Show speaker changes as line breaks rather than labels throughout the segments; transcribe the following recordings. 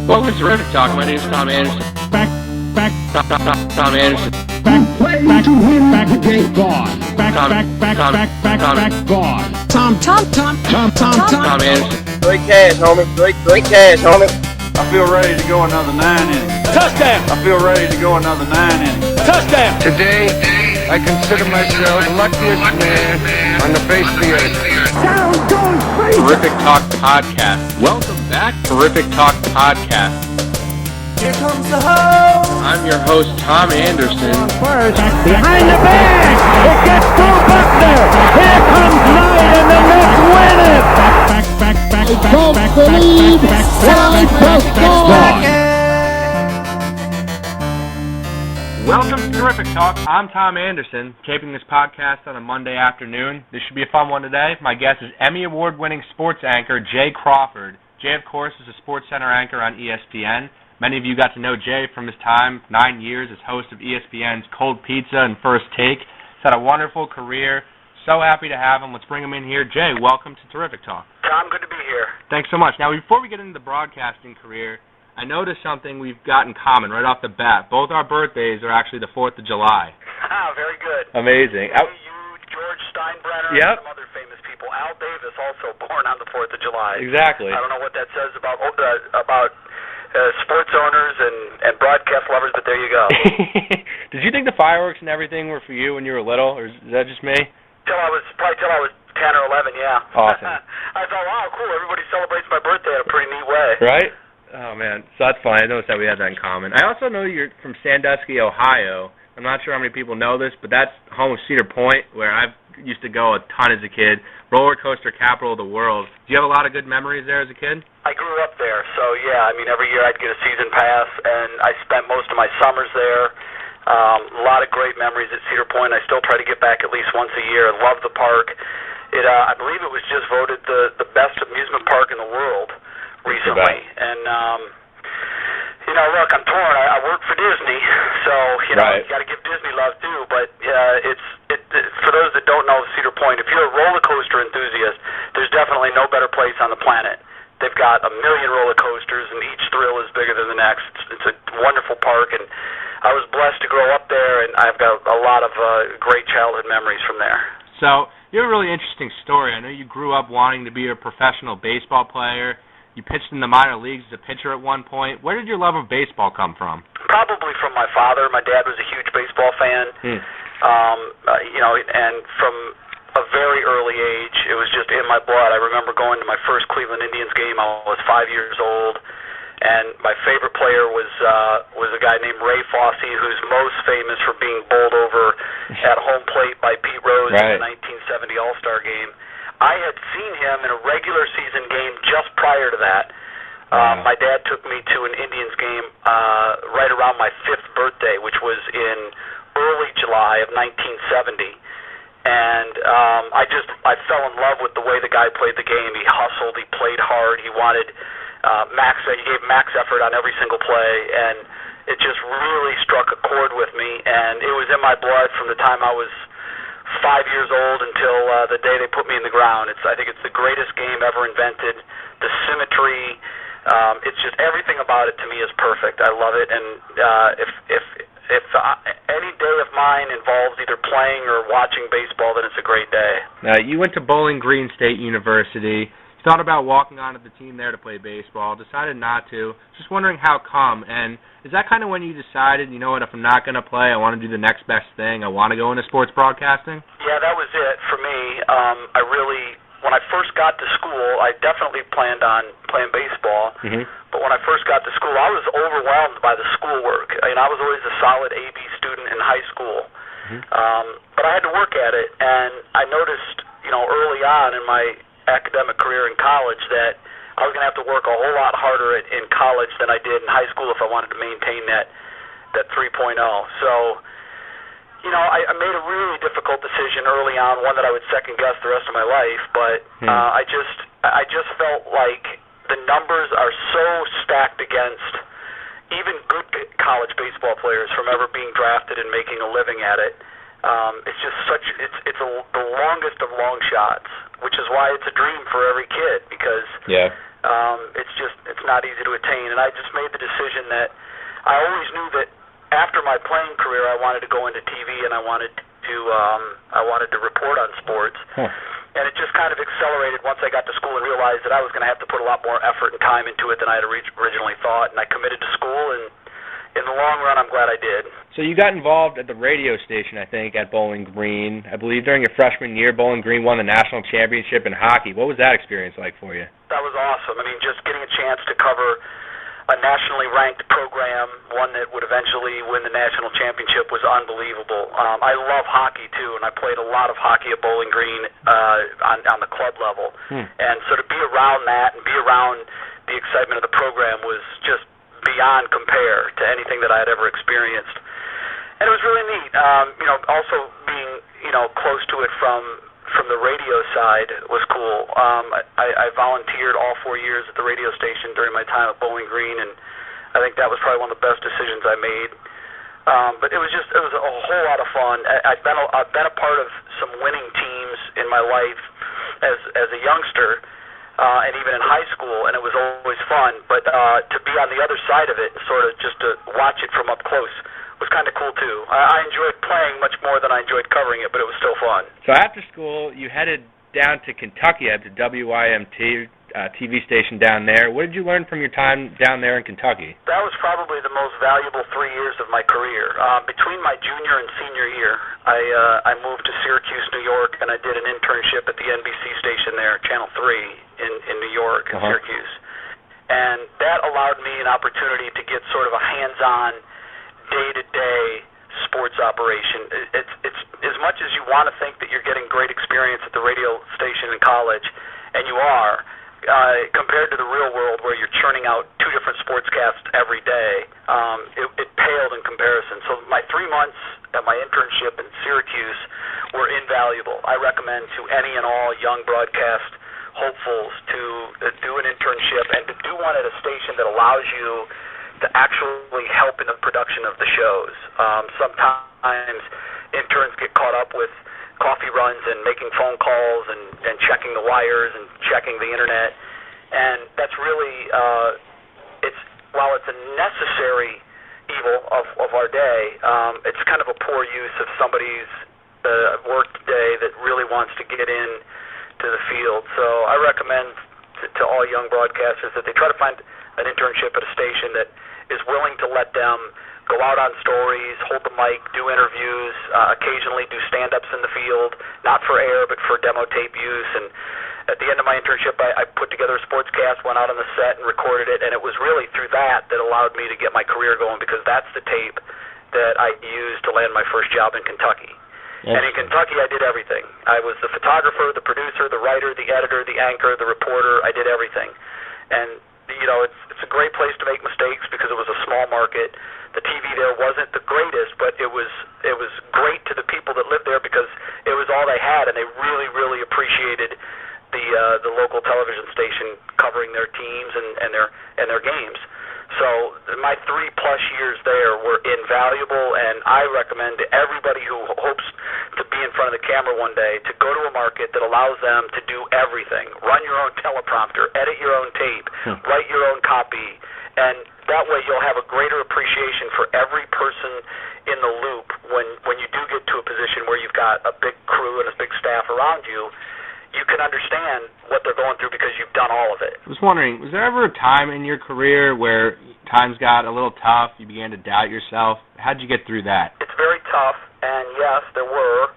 Welcome to Terrific Talk. My name is Tom Anderson. Tom Anderson.
Play to win the game. Gone.
Tom Anderson.
Great cash, homie. Great cash, homie.
I feel ready to go another 9 innings.
Touchdown.
I feel ready to go another 9 innings.
Touchdown.
Today, I consider myself the luckiest man on the face of the earth.
Terrific Talk Podcast. Welcome back, Terrific Talk Podcast.
Here comes the hoe.
I'm your host, Tom Anderson.
First, behind the bag. It gets through Buckner. Here comes Knight, and the Knicks win it.
Welcome to Terrific Talk. I'm Tom Anderson, taping this podcast on a Monday afternoon. This should be a fun one today. My guest is Emmy Award-winning sports anchor Jay Crawford. Jay, of course, is a Sports Center anchor on ESPN. Many of you got to know Jay from his time, 9 years, as host of ESPN's Cold Pizza and First Take. He's had a wonderful career. So happy to have him. Let's bring him in here. Jay, welcome to Terrific Talk.
Tom, good to be here.
Thanks so much. Now, before we get into the broadcasting career, I noticed something we've got in common right off the bat. Both our birthdays are actually the 4th of July.
Very good.
Amazing.
You, George Steinbrenner,
Yep.
and some other famous people. Al Davis also born on the 4th of July.
Exactly.
I don't know what that says about sports owners and broadcast lovers, but there you go.
Did you think the fireworks and everything were for you when you were little, or is that just me?
Till I was 10 or 11, yeah.
Awesome.
I thought, wow, cool. Everybody celebrates my birthday in a pretty neat way.
Right? Oh, man. So that's fun. I noticed that we had that in common. I also know you're from Sandusky, Ohio. I'm not sure how many people know this, but that's home of Cedar Point, where I used to go a ton as a kid. Roller coaster capital of the world. Do you have a lot of good memories there as a kid?
I grew up there, so yeah. I mean, every year I'd get a season pass, and I spent most of my summers there. A lot of great memories at Cedar Point. I still try to get back at least once a year. I love the park. I believe it was just voted the best amusement park in the world recently. And look, I'm torn. I work for Disney, so
right.
You got to give Disney love too. But it's for those that don't know Cedar Point, if you're a roller coaster enthusiast, there's definitely no better place on the planet. They've got 1 million roller coasters, and each thrill is bigger than the next. It's a wonderful park, and I was blessed to grow up there, and I've got a lot of great childhood memories from there.
So you have a really interesting story. I know you grew up wanting to be a professional baseball player. You pitched in the minor leagues as a pitcher at one point. Where did your love of baseball come from?
Probably from my father. My dad was a huge baseball fan. And from a very early age, it was just in my blood. I remember going to my first Cleveland Indians game. I was 5 years old, and my favorite player was a guy named Ray Fosse, who's most famous for being bowled over at home plate by Pete Rose in the 1970 All-Star game. I had seen him in a regular season game just prior to that. My dad took me to an Indians game right around my 5th birthday, which was in early July of 1970. And I fell in love with the way the guy played the game. He hustled, he played hard, he wanted he gave max effort on every single play, and it just really struck a chord with me. And it was in my blood from the time I was 5 years old until the day they put me in the ground. I think it's the greatest game ever invented. The symmetry, it's just everything about it to me is perfect. I love it, and if any day of mine involves either playing or watching baseball, then it's a great day.
Now, you went to Bowling Green State University. You thought about walking onto the team there to play baseball, decided not to. Just wondering how come, and is that kind of when you decided, you know what, if I'm not going to play, I want to do the next best thing, I want to go into sports broadcasting?
Yeah, that was it for me. When I first got to school, I definitely planned on playing baseball, but when I first got to school, I was overwhelmed by the schoolwork. I was always a solid AB student in high school, but I had to work at it, and I noticed, early on in my academic career in college that I was going to have to work a whole lot harder in college than I did in high school if I wanted to maintain that 3.0. So, I made a really difficult decision early on, one that I would second guess the rest of my life, but I just felt like the numbers are so stacked against even good college baseball players from ever being drafted and making a living at it. It's just the longest of long shots, which is why it's a dream for every kid, because It's not easy to attain. And I just made the decision that I always knew that after my playing career, I wanted to go into TV and I wanted to report on sports. And it just kind of accelerated once I got to school and realized that I was going to have to put a lot more effort and time into it than I had originally thought. And I committed to school, and in the long run, I'm glad I did.
So you got involved at the radio station, I think, at Bowling Green. I believe during your freshman year, Bowling Green won the national championship in hockey. What was that experience like for you?
That was awesome. I mean, just getting a chance to cover a nationally ranked program, one that would eventually win the national championship, was unbelievable. I love hockey, too, and I played a lot of hockey at Bowling Green on the club level. And so to be around that and be around the excitement of the program was just beyond compare to anything that I had ever experienced. And it was really neat. Also being, close to it from the radio side was cool. I volunteered all 4 years at the radio station during my time at Bowling Green, and I think that was probably one of the best decisions I made. But it was a whole lot of fun. I've been a part of some winning teams in my life as a youngster, and even in high school, and it was always fun. But to be on the other side of it, sort of just to watch it from up close, was kind of cool too. I enjoyed playing much more than I enjoyed covering it, but it was still fun.
So after school, you headed down to Kentucky at the WYMT TV station down there. What did you learn from your time down there in Kentucky?
That was probably the most valuable 3 years of my career. Between my junior and senior year, I moved to Syracuse, New York, and I did an internship at the NBC station there, Channel 3 in New York, in Syracuse. And that allowed me an opportunity to get sort of a hands-on, day-to-day sports operation. It's as much as you want to think that you're getting great experience at the radio station in college, and you are, compared to the real world where you're churning out 2 different sportscasts every day, it paled in comparison. So my 3 months at my internship in Syracuse were invaluable. I recommend to any and all young broadcast hopefuls to do an internship and to do one at a station that allows you to actually help in the production of the shows. Sometimes interns get caught up with coffee runs and making phone calls and checking the wires and checking the internet, and that's really while it's a necessary evil of our day, it's kind of a poor use of somebody's work day that really wants to get in to the field. So I recommend to all young broadcasters that they try to find an internship at a station that is willing to let them go out on stories, hold the mic, do interviews, occasionally do stand-ups in the field, not for air but for demo tape use. And at the end of my internship, I put together a sportscast, went out on the set and recorded it, and it was really through that allowed me to get my career going, because that's the tape that I used to land my first job in Kentucky. And in Kentucky, I did everything. I was the photographer, the producer, the writer, the editor, the anchor, the reporter. I did everything. And it's a great place to make mistakes because it was a small market. The TV there wasn't the greatest, but it was great to the people that lived there because it was all they had, and they really, really appreciated the local television station covering their teams and their games. So my 3+ years there were invaluable, and I recommend to everybody who hopes to be in front of the camera one day to go to a market that allows them to do everything. Run your own teleprompter, edit your own tape, write your own copy, and that way you'll have a greater appreciation for every person in the loop when you do get to a position where you've got a big crew and a big staff around you. You can understand what they're going through because you've done all of it.
I was wondering, was there ever a time in your career where times got a little tough, you began to doubt yourself? How did you get through that?
It's very tough, and yes, there were.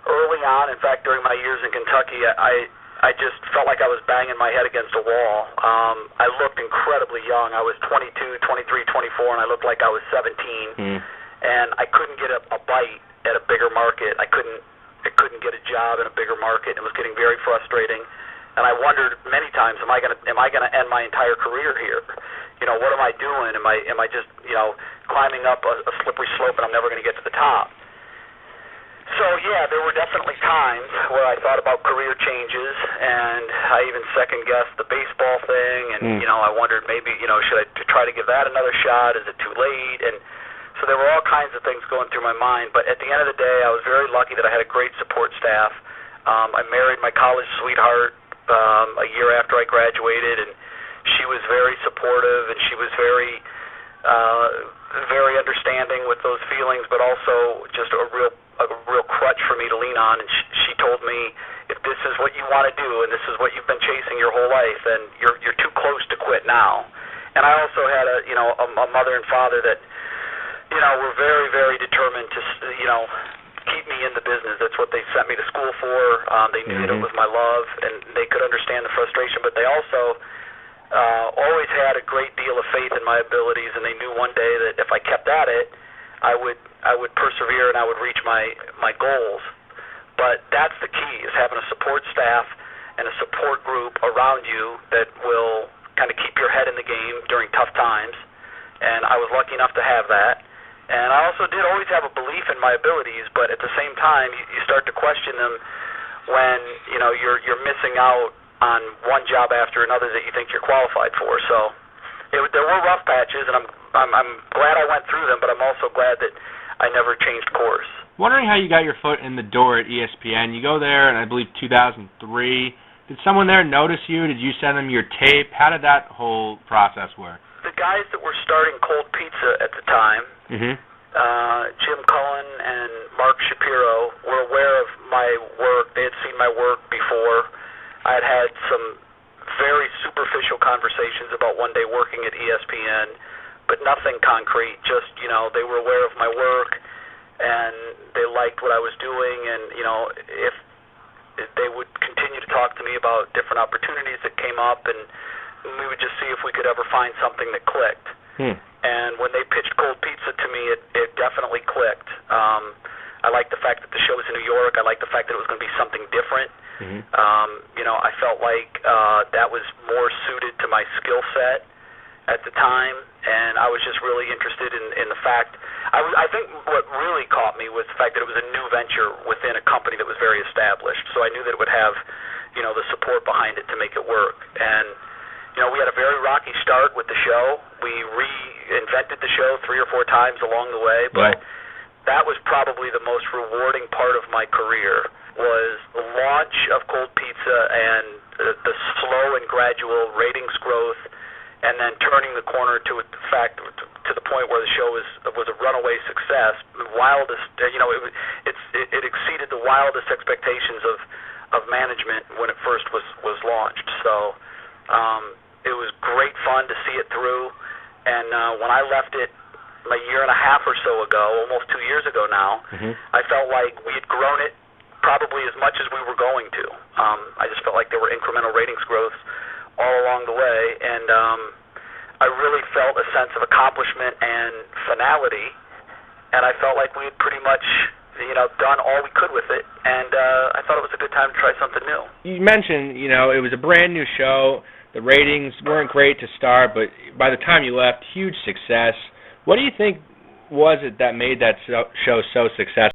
Early on, in fact, during my years in Kentucky, I just felt like I was banging my head against a wall. I looked incredibly young. I was 22, 23, 24, and I looked like I was 17. And I couldn't get a bite at a bigger market. I couldn't get a job in a bigger market. It was getting very frustrating, and I wondered many times, am I going to end my entire career here? What am I doing? Am I just climbing up a slippery slope and I'm never going to get to the top? So yeah, there were definitely times where I thought about career changes, and I even second guessed the baseball thing, and I wondered maybe should I try to give that another shot? Is it too late? And so there were all kinds of things going through my mind, but at the end of the day, I was very lucky that I had a great support staff. I married my college sweetheart a year after I graduated, and she was very supportive, and she was very understanding with those feelings, but also just a real crutch for me to lean on. And she told me, if this is what you want to do and this is what you've been chasing your whole life, then you're too close to quit now. And I also had a mother and father that were very, very determined to keep me in the business. That's what they sent me to school for. They knew that it was my love, and they could understand the frustration, but they also always had a great deal of faith in my abilities, and they knew one day that if I kept at it, I would persevere and I would reach my goals. But that's the key, is having a support staff and a support group around you that will kind of keep your head in the game during tough times. And I was lucky enough to have that. And I also did always have a belief in my abilities, but at the same time, you start to question them when you're missing out on one job after another that you think you're qualified for. So there were rough patches, and I'm glad I went through them, but I'm also glad that I never changed course.
Wondering how you got your foot in the door at ESPN. You go there in, I believe, 2003. Did someone there notice you? Did you send them your tape? How did that whole process work?
The guys that were starting Cold Pizza at the time, Jim Cullen and Mark Shapiro, were aware of my work. They had seen my work before. I had had some very superficial conversations about one day working at ESPN, but nothing concrete. Just, they were aware of my work, and they liked what I was doing, and, if they would continue to talk to me about different opportunities that came up, and we would just see if we could ever find something that clicked. And when they pitched Cold Pizza to me, it definitely clicked. I liked the fact that the show was in New York. I liked the fact that it was going to be something different. I felt like that was more suited to my skill set at the time, and I was just really interested in the fact. I think what really caught me was the fact that it was a new venture within a company that was very established. So I knew that it would have, the support behind it to make it work. And we had a very rocky start with the show. We reinvented the show 3 or 4 times along the way, but that was probably the most rewarding part of my career, was the launch of Cold Pizza and the slow and gradual ratings growth, and then turning the corner to the point where the show was a runaway success. The wildest, it exceeded the wildest expectations of management when it first was launched. So it was great fun to see it through. And when I left it a year and a half or so ago, almost 2 years ago now, I felt like we had grown it probably as much as we were going to. I just felt like there were incremental ratings growths all along the way, and I really felt a sense of accomplishment and finality, and I felt like we had pretty much done all we could with it, and I thought it was a good time to try something new.
You mentioned, it was a brand new show. The ratings weren't great to start, but by the time you left, huge success. What do you think was it that made that show so successful?